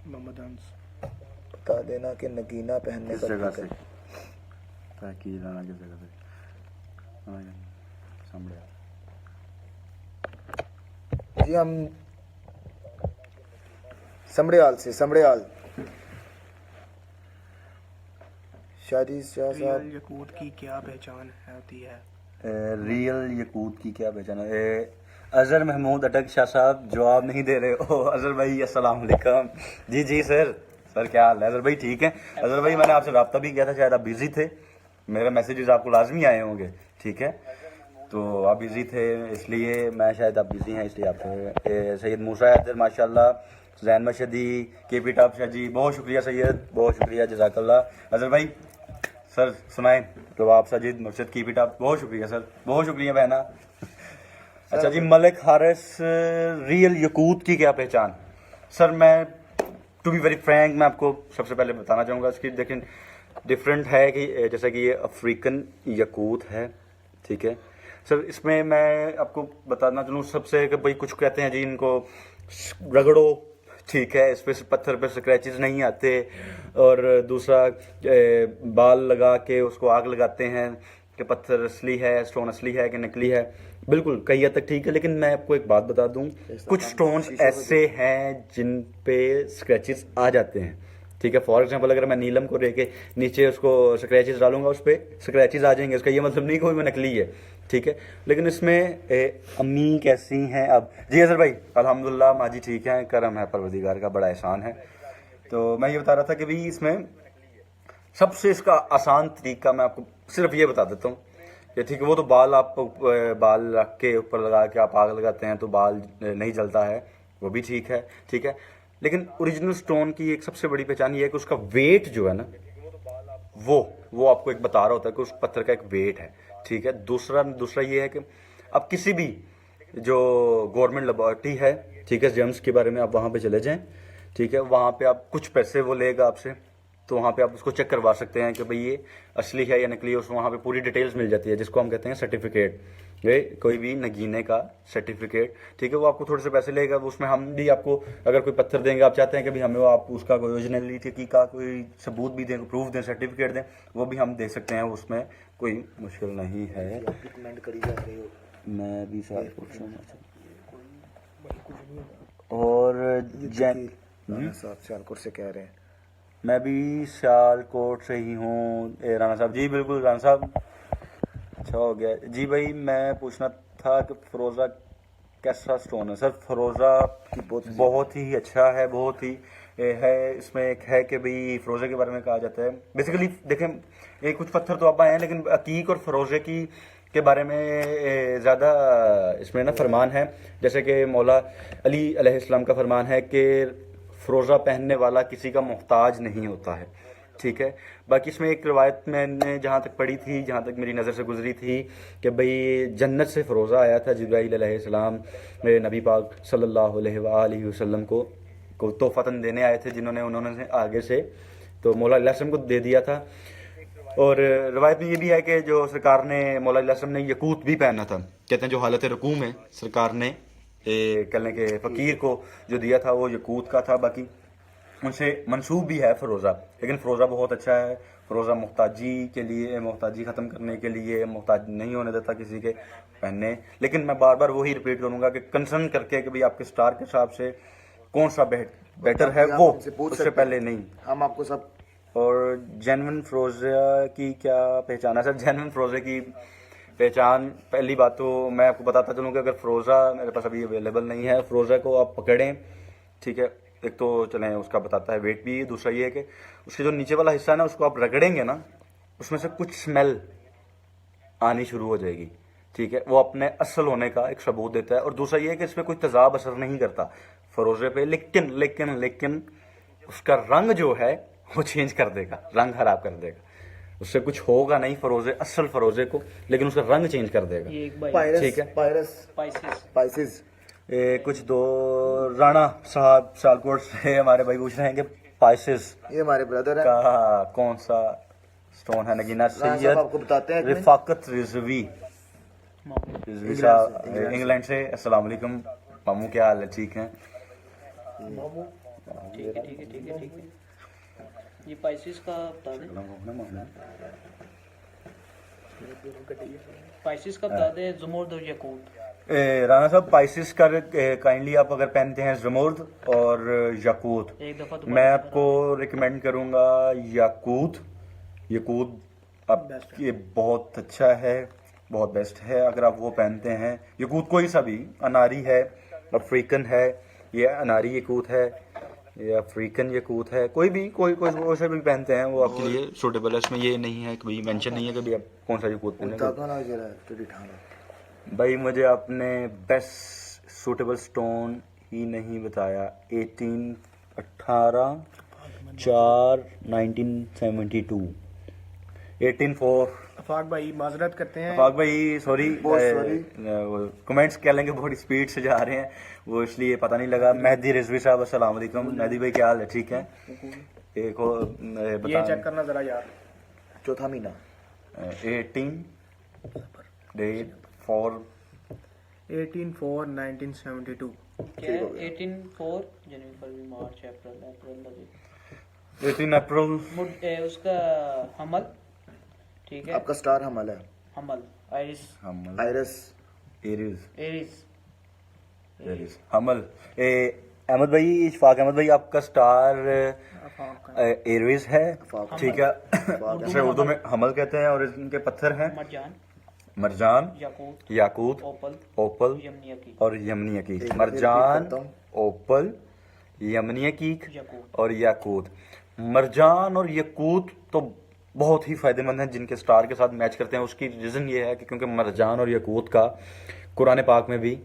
मोहम्मद अंस बता देना कि नगीना पहनने किस का जगह से, तरीका। ताकि लाना किस जगह से, सामने जी हम समड़ियाल से, समड़ियाल। शाह जी, शाह साहब, रियल यकूत की क्या पहचान होती है? रियल यकूत की क्या पहचान है? अजहर महमूद अटक शाह साहब जवाब नहीं दे रहे हो। अजहर भाई अस्सलाम वालेकुम। जी जी सर, सर क्या हाल है? अजहर भाई ठीक है? अजहर भाई मैंने आपसे रब्ता भी किया था, शायद आप बिजी थे, मेरे मैसेजेस आपको लाजमी आए होंगे, ठीक है। तो आप बिजी थे इसलिए, मैं शायद आप बिजी हैं इसलिए आपसे। सैयद मूसा हैदर माशाल्लाह, जैन मशदी, केपी टॉप शाह जी, बहुत शुक्रिया सैयद, बहुत शुक्रिया, जज़ाकल्लाह। अजहर भाई सर सुनाएं, तो आप साजिद मुर्शद कीप इट अप, बहुत शुक्रिया सर, बहुत शुक्रिया बहना। अच्छा जी, मलिक हारिस, रियल यकूत की क्या पहचान? सर मैं टू बी वेरी फ्रैंक, मैं आपको सबसे पहले बताना चाहूँगा इसकी, लेकिन डिफरेंट है कि जैसा कि ये अफ्रीकन यकूत है, ठीक है सर। इसमें मैं आपको बताना चाहूँ सबसे कि भाई कुछ कहते हैं जी इनको रगड़ो, ठीक है, इस पे पत्थर पे स्क्रैचेस नहीं आते, और दूसरा बाल लगा के उसको आग लगाते हैं कि पत्थर असली है, स्टोन असली है कि नकली है। बिल्कुल कई हद तक ठीक है, लेकिन मैं आपको एक बात बता दूं, कुछ स्टोन्स ऐसे हैं जिन पे स्क्रैचेस आ जाते हैं, ठीक है। फॉर एग्जांपल अगर मैं नीलम को लेके नीचे उसको स्क्रैचेस डालूंगा, उस पर स्क्रैचेस आ जाएंगे, उसका ये मतलब नहीं कोई वो नकली है, ठीक है। लेकिन इसमें अम्मी कैसी हैं अब? जी अजहर भाई अल्हम्दुलिल्लाह माँ जी ठीक हैं, करम है परवरदिगार का, बड़ा एहसान है। तो मैं ये बता रहा था कि भाई इसमें सबसे इसका आसान तरीका मैं आपको सिर्फ ये बता देता हूँ कि ठीक है, वो तो बाल आप बाल रख के ऊपर लगा के आप आग लगाते हैं तो बाल नहीं जलता है, वो भी ठीक है, ठीक है। लेकिन ओरिजिनल स्टोन की एक सबसे बड़ी पहचान ये है कि उसका वेट जो है ना, वो आपको एक बता रहा होता है कि उस पत्थर का एक वेट है, ठीक है। दूसरा ये है कि अब किसी भी जो गवर्नमेंट लेबोरेटरी है, ठीक है, जेम्स के बारे में आप वहाँ पे चले जाएं, ठीक है। वहाँ पे आप कुछ पैसे वो लेगा आपसे, तो वहाँ पे आप उसको चेक करवा सकते हैं कि भाई ये असली है या नकली है। उस वहाँ पे पूरी डिटेल्स मिल जाती है, जिसको हम कहते हैं सर्टिफिकेट, ये कोई भी नगीने का सर्टिफिकेट, ठीक है। वो आपको थोड़े से पैसे लेगा, उसमें हम भी आपको अगर कोई पत्थर देंगे, आप चाहते हैं कि भाई हमें वो आप उसका कोई ओरिजिनलिटी का कोई सबूत भी दें, प्रूफ दें, सर्टिफिकेट दें, वो भी हम दे सकते हैं, उसमें कोई मुश्किल नहीं है। कमेंट करी जा रहे हो, मैं भी साथ और साहब सियालकोट से कह रहे हैं। मैं भी सियालकोट से ही हूँ राना साहब। जी बिल्कुल राना साहब, अच्छा हो गया जी। भाई मैं पूछना था कि फरोज़ा कैसा स्टोन है? सर फरोज़ा बहुत ही अच्छा है, बहुत ही है। इसमें एक है कि भाई फरोज़े के बारे में कहा जाता है, बेसिकली देखें ये कुछ पत्थर तो आप हैं, लेकिन अकीक और फरोज़े की के बारे में ज़्यादा इसमें ना फरमान है, जैसे कि मौला अली अलैहिस्सलाम का फरमान है कि फ़रोज़ा पहनने वाला किसी का मोहताज नहीं होता है, ठीक है। बाकी इसमें एक रवायत मैंने जहाँ तक पढ़ी थी, जहाँ तक मेरी नज़र से गुजरी थी, कि भाई जन्नत से फ़रोज़ा आया था जिब्राईल अलैहिस्सलाम मेरे नबी पाक सल्लल्लाहु अलैहि वसल्लम को तोहफ़तन देने आए थे, उन्होंने आगे से तो मौला अलैहिस्सलाम को दे दिया था। और रवायत में ये भी है कि जो सरकार ने मौला अलैहिस्सलाम ने यकूत भी पहना था, कहते हैं जो हालत रकू में सरकार ने कहने के फ़कीर को जो दिया था वो यकूत का था। बाकी उनसे मंसूब भी है फ़रोज़ा, लेकिन फ़रोज़ा बहुत अच्छा है। फ़रोज़ा मोहताजी के लिए, मोहताजी ख़त्म करने के लिए, मोहताज नहीं होने देता किसी के पहनने। लेकिन मैं बार बार वही रिपीट करूँगा कि कंसर्न करके कि भाई आपके स्टार के हिसाब से कौन सा बेटर है, वो उससे पहले नहीं, हम आपको सब। और जेन्युइन फ़रोज़ा की क्या पहचान है? सर जेन्युइन फ़रोज़े की पहचान, पहली बात तो मैं आपको बताता चलूँ कि अगर फ़रोज़ा मेरे पास अभी अवेलेबल नहीं है, फ़रोज़ा को आप पकड़ें, ठीक है। एक तो चलें उसका बताता है वेट भी, दूसरा ये है कि उसके जो नीचे वाला हिस्सा है ना, उसको आप रगड़ेंगे ना, उसमें से कुछ स्मेल आनी शुरू हो जाएगी, ठीक है। वो अपने असल होने का एक सबूत देता है। और दूसरा ये है कि इस पर कोई तेज़ाब असर नहीं करता फ़रोज़े पे, लेकिन उसका रंग जो है वो चेंज कर देगा, रंग खराब कर देगा। उससे कुछ होगा नहीं फ़रोज़े, असल फ़रोज़े को, लेकिन उसका रंग चेंज कर देगा, ये एक बाई ठीक है। स्पाइसेस कुछ दो राणा साहब सियालकोट से हमारे भाई पूछ रहे हैं कि पाइसेस ये हमारे ब्रदर है का कौन सा स्टोन है? नगीना सैयद आपको बताते हैं रिफाकत रिजवी साहब इंग्लैंड से। अस्सलाम वालेकुम मामू, क्या हाल है? ठीक हैं? ठीक है। ये पाइसिस का बता दें, पाइसिस का बता दें, ज़ुमुर्द और यकूत। राना साहब पाइसिस का काइंडली आप अगर पहनते हैं ज़ुमुर्द और याकूत, एक दफ़ा तो मैं आपको रिकमेंड करूंगा याकूत आप ये बहुत अच्छा है, बहुत बेस्ट है अगर आप वो पहनते हैं। यकूत कोई सा भी, अनारी है, अफ्रीकन है, ये अनारी यकूत है या अफ्रीकन यकूत है, कोई से भी पहनते हैं वो आपके लिए सूटेबल है। इसमें ये नहीं है, कभी मेंशन नहीं है कभी आप कौन सा यकूत पहनेंगे। भाई मुझे आपने बेस्ट सूटेबल स्टोन ही नहीं बताया। 18/4/1972 अफाक भाई माजरत करते हैं, अफाक भाई सॉरी, कमेंट्स क्या लेंगे, बहुत स्पीड से जा रहे हैं वो, इसलिए पता नहीं लगा। मेहदी रिजवी साहब अस्सलाम वालेकुम। मेहदी भाई क्या हाल है? ठीक है। एक हो ये चेक करना जरा यार, चौथा महीना 18/4/1972 क्या है? 18/4 जनवरी फरवरी मार्च अप्रैल 18 अप्रैल उसका हमल, ठीक है। आपका स्टार हमल है, हमल आइरिस, आइरिस एरीज एरिस हमल अहमद भाई, इशफाक अहमद भाई, आपका स्टार एरीज है, ठीक है। जैसे उर्दू में हमल कहते हैं और इनके पत्थर हैं मरजान, मरजान, याकूत, याकूत, ओपल, ओपल यमनी अकीक, और यमनी अकीक। एक बार मरजान, repeat करता हूँ। ओपल, यमनी अकीक याकूत। और याकूत। मरजान और याकूत तो बहुत ही फायदेमंद हैं, जिनके स्टार के साथ मैच करते हैं। उसकी रीज़न ये है कि क्योंकि मरजान और याकूत का कुरान पाक में भी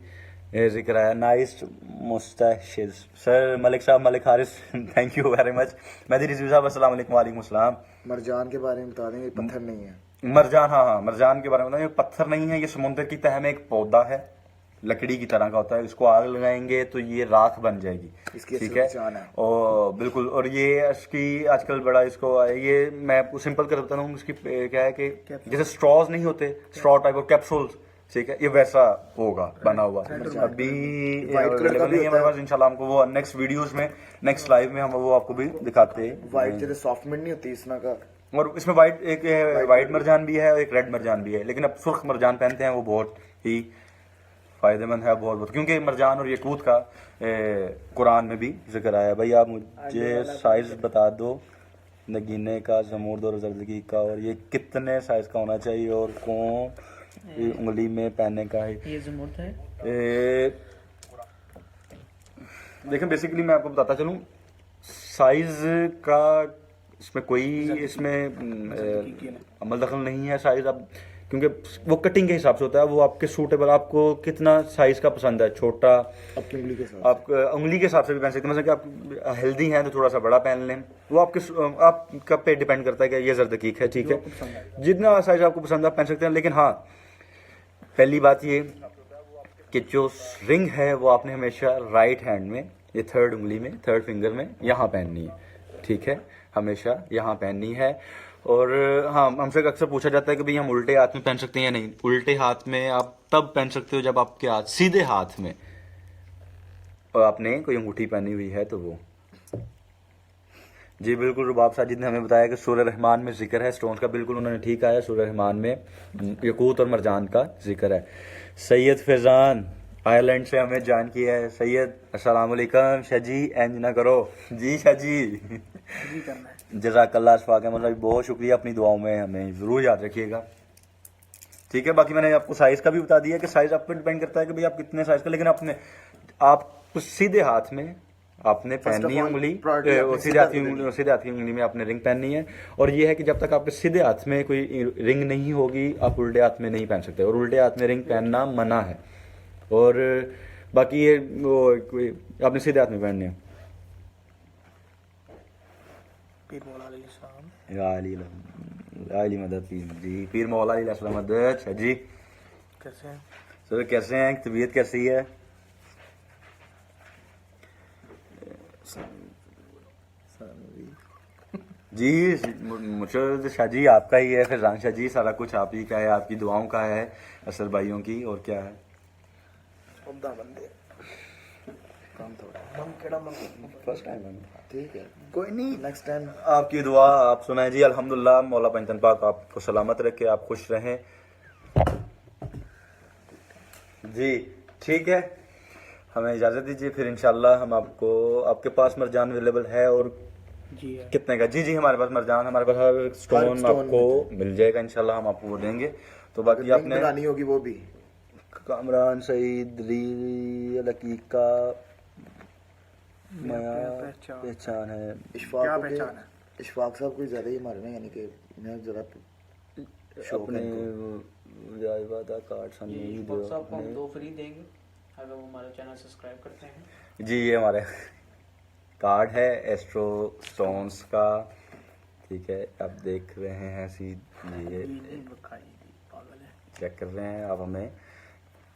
जिक्र है। नाइस मुस्ताशिज सर, मलिक साहब, Malik Haris, thank you very much. Mehdi Rizvi साहब, अस्सलाम वालेकुम। वालेकुम अस्सलाम। मरजान के बारे में बता दें, ये पत्थर नहीं है। मरजान, हाँ, मरजान के बारे में बताएं। ये पत्थर नहीं है, ये समुद्र की तह में एक पौधा है, लकड़ी की तरह का होता है। इसको आग लगाएंगे तो ये राख बन जाएगी, इसकी ठीक असली है। पहचान है। और बिल्कुल, और ये इसकी आजकल बड़ा इसको ये मैं आपको सिंपल कर बताता हूँ। इसकी क्या है कि जैसे स्ट्रॉज नहीं होते, स्ट्रॉ टाइप ऑफ कैप्सूल्स, ठीक है, ये वैसा होगा बना हुआ। अभी White color का अवेलेबल भी नहीं है होता हमारे पास, इंशाल्लाह हमको वो नेक्स्ट वीडियोस में, नेक्स्ट लाइव में हम वो आपको भी दिखाते हैं। वाइट जैसे सॉफ्टमेंट नहीं होती इसमें का। और इसमें वाइट एक वाइट मरजान भी है और एक रेड मरजान भी है, लेकिन अब सुर्ख मरजान पहनते हैं, वो बहुत ही फायदेमंद है, बहुत बहुत, क्योंकि मरजान और याकूत का कुरान में भी जिक्र आया। भाई आप मुझे साइज बता दो नगीने का, जमूर्द और जर्दगी का, और ये कितने साइज का होना चाहिए और कौन उंगली में पहनने का है। ये जमुर्द है। देखें, बेसिकली मैं आपको बताता चलूँ, साइज का इसमें कोई अमल दखल नहीं है। साइज अब क्योंकि वो कटिंग के हिसाब से होता है, वो आपके सूटेबल, आपको कितना साइज का पसंद है, छोटा आपकी उंगली के साथ। आप उंगली के हिसाब से भी पहन सकते हैं। मतलब कि आप हेल्दी हैं तो थोड़ा सा बड़ा पहन लें, वो आपका पे डिपेंड करता है कि ये जर्दकीक है, ठीक है। जितना साइज आपको पसंद है आप पहन सकते हैं। लेकिन हाँ, पहली बात ये कि जो रिंग है वो आपने हमेशा राइट हैंड में, ये थर्ड उंगली में, थर्ड फिंगर में यहाँ पहननी है, ठीक है, हमेशा यहाँ पहननी है। और हाँ, हमसे अक्सर पूछा जाता है कि भाई हम उल्टे हाथ में पहन सकते हैं या नहीं। उल्टे हाथ में आप तब पहन सकते हो जब आपके हाथ सीधे हाथ में और आपने कोई अंगूठी पहनी हुई है तो वो। जी बिल्कुल, रुबाब साजिद ने हमें बताया कि सूरह रहमान में जिक्र है स्टोन्स का। बिल्कुल उन्होंने ठीक आया, सूरह रहमान में याकूत और मरजान का जिक्र है। सैयद फैजान आयरलैंड से हमें ज्वाइन किया है। सैयद अस्सलाम वालेकुम। शाजी एंज ना करो जी, शाजी जी करना है। जज़ाकल्लाह। अशफाक अहमद भाई बहुत शुक्रिया, अपनी दुआओं में हमें ज़रूर याद रखिएगा, ठीक है। बाकी मैंने आपको साइज़ का भी बता दिया कि साइज़ आप पर डिपेंड करता है कि भाई आप कितने साइज़ का, लेकिन अपने आप सीधे हाथ में आपने पहननी है उंगली, सीधे हाथ की उंगली में आपने रिंग पहननी है। और ये है कि जब तक आपके सीधे हाथ में कोई रिंग नहीं होगी आप उल्टे हाथ में नहीं पहन सकते, और उल्टे हाथ में रिंग पहनना मना है। और बाकी ये वो आपने सीधे हाथ में पहननी है। पीर मौला अली सलाम। आली मदद जी, पीर मौला अली सलाम मदद। अच्छा जी, कैसे हैं सर, कैसे हैं, तबीयत कैसी है? जी मुझे शाजी आपका ही है, फैजान शाजी, सारा कुछ आप ही का है, आपकी दुआओं का है, असर भाइयों की, और क्या है। उम्दा बंदे काम थोड़ा मन केड़ा मन फर्स्ट टाइम ठीक है, कोई नहीं, नेक्स्ट टाइम। आपकी दुआ आप सुनाए जी। अल्हम्दुलिल्लाह, मौला पंचतन पाक आपको सलामत रखे, आप खुश रहें जी, ठीक है। हमें इजाज़त दीजिए, फिर इंशाल्लाह हम आपको, आपके पास मरजान अवेलेबल है और जी है। कितने का? जी जी, हमारे पास मरजान, हमारे पास हर स्टोन आपको मिल जाएगा इंशाल्लाह, हम आपको वो देंगे। तो बाकी आपने बनानी होगी वो भी। कामरान सईद लकीका पहचान है। इशफाक क्या को पहचान है? इशफाक साहब कोई ज़्यादा ही हमारे में, यानी कि मैं ज़रा अपने वादा कार्ड सामने बॉक्स आपको हम 2 फ्री देंगे अगर वो हमारा चैनल सब्सक्राइब करते हैं। जी, ये हमारे कार्ड है एस्ट्रो स्टोन्स का, ठीक है, आप देख रहे हैं ये चेक कर रहे हैं आप, हमें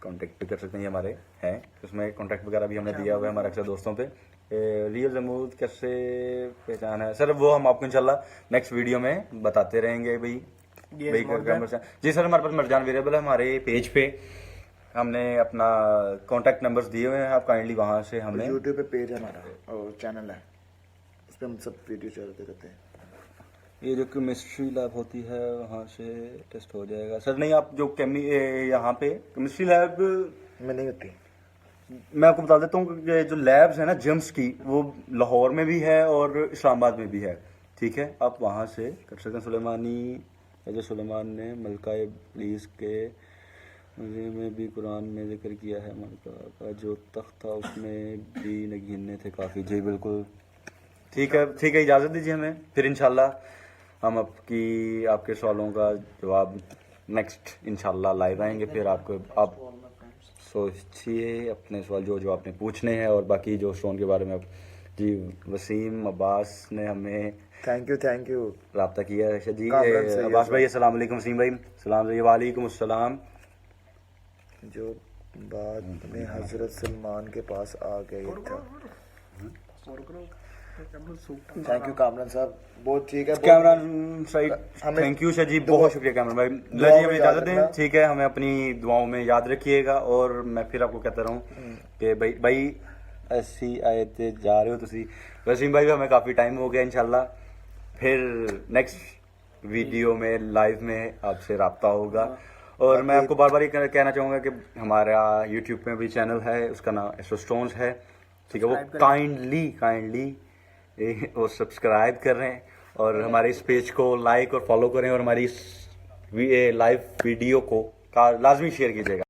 कांटेक्ट भी कर सकते हैं, ये हमारे हैं, उसमें कांटेक्ट वगैरह भी हमने दिया हुआ है हमारे अक्सर दोस्तों पे। रियल जमूद कैसे पहचान है सर, वो हम आपको इंशाल्लाह नेक्स्ट वीडियो में बताते रहेंगे भाई। जी सर, हमारे पास मरजान अवेलेबल है, हमारे पेज पे हमने अपना कांटेक्ट नंबर्स दिए हुए हैं, आप काइंडली वहाँ से हमें, यूट्यूब पे पेज है हमारा और चैनल है, उस पर हम सब वीडियो चलते रहते हैं। ये जो केमिस्ट्री लैब होती है वहाँ से टेस्ट हो जाएगा सर। नहीं, आप जो यहाँ पे केमिस्ट्री लैब में नहीं होती। मैं आपको बता देता हूँ कि जो लैब्स है ना जेम्स की, वो लाहौर में भी है और इस्लामाबाद में भी है, ठीक है। आप वहाँ से कर सकते हैं। सुलेमानी राजा सुलेमान ने मलका इब्लीस के मज़े में भी कुरान में जिक्र किया है। मलका का जो तख्त था उसमें भी नगीने थे काफ़ी। जी बिल्कुल, ठीक है, ठीक है, इजाज़त दीजिए हमें, फिर इंशाल्लाह हम आपके सवालों का जवाब नेक्स्ट इंशाल्लाह लाइव आएंगे। फिर आप सोचिए अपने सवाल जो आपने पूछने हैं, और बाकी जो स्टोन के बारे में आप जी वसीम अब्बास ने हमें थैंक यू रब्ता किया है जी। कामरान सैयद अब्बास भाई अस्सलाम वालेकुम, वसीम भाई सलाम जी, वालेकुम अस्सलाम। जो बाद में हजरत सलमान के पास आ गए था। थैंक यू कामरान साहब, बहुत ठीक है। कैमरान साइड हमें थैंक यू सर जी, बहुत शुक्रिया कैमरान भाई। लो जी, हमें इजाजत दें, ठीक है। हमें अपनी दुआओं में याद रखिएगा, और मैं फिर आपको कहता रहूँ कि भाई ऐसी आयते जा रहे हो तुसी। वसीम भाई हमें काफ़ी टाइम हो गया, इंशाल्लाह फिर नेक्स्ट वीडियो में लाइव में आपसे रब्ता होगा। और मैं आपको बार बार ये कहना चाहूँगा कि हमारा यूट्यूब में भी चैनल है, उसका नाम एस्ट्रो स्टोन्स है, ठीक है। वो काइंडली वो सब्सक्राइब कर रहे हैं, और हमारे इस पेज को लाइक और फॉलो करें, और हमारी इस लाइव वीडियो को लाजमी शेयर कीजिएगा।